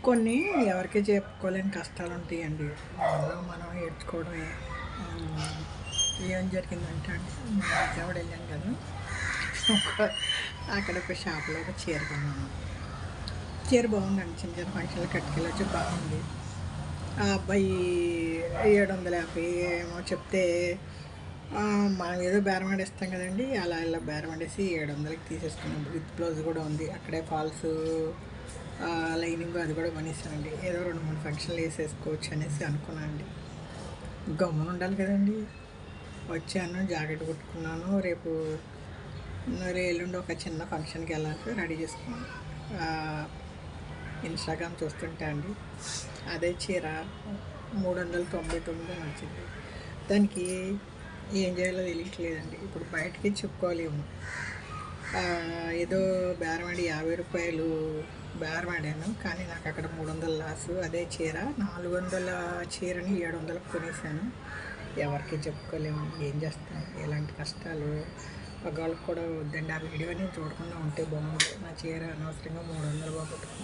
కొన్ని ఎవరికి చెప్పుకోలేని కష్టాలు ఉంటాయండి. అందులో మనం ఏడ్చుకోవడమే. హ్మ్. ఏం జరిగిందంటే అండి, విజయవాడ వెళ్ళాను కదా! అక్కడ ఒక షాప్‌లో ఒక చీర కొన్నాను. చీర బాగుందండి. చిన్న చిన్న ఫంక్షన్‌లకి కట్టుకెళ్ళొచ్చు, బాగుంది. ఆ అబ్బాయి 750 ఏమో చెప్తే మనం ఏదో బేరం ఆడేస్తాం కదండీ! అలా ఇలా బేరం ఆడేసి 700కి తీసేసుకున్నాం. విత్ బ్లౌజ్ కూడా ఉంది. అక్కడే ఫాల్సు లైనింగ్ అది కూడా కొనేసానండి. ఏదో 2, 3 ఫంక్షన్లు వేసేసుకోవచ్చు అనేసి అనుకున్నాను అండి. గమ్మున ఉండాలి కదండీ! వచ్చాను, జాకెట్ కుట్టుకున్నాను. రేపు మరి ఎల్లుండి ఒక చిన్న ఫంక్షన్‌కి వెళ్ళాలి, రెడీ చేసుకున్నాను. ఇన్‌స్టాగ్రామ్ చూస్తుంటే అండి, అదే చీర 399 వచ్చింది. దానికి ఏం చేయాలో తెలియట్లేదండి. ఇప్పుడు బయటికి చెప్పుకోలేము. ఏదో బేరమాడి రూ. 50 బేరమాడాను. కానీ నాకు అక్కడ 300 లాసు. అదే చీర 400 చీరని 700కి కొనేసాను. ఎవరికి చెప్పుకోలేము. ఏం చేస్తాం, ఎలాంటి కష్టాలు. మగవాళ్ళకి కూడా వద్దండి. ఆ వీడియో నేను చూడకుండా ఉంటే బాగుంది. నా చీర అనవసరంగా 300 పోగొట్టుకున్నాను.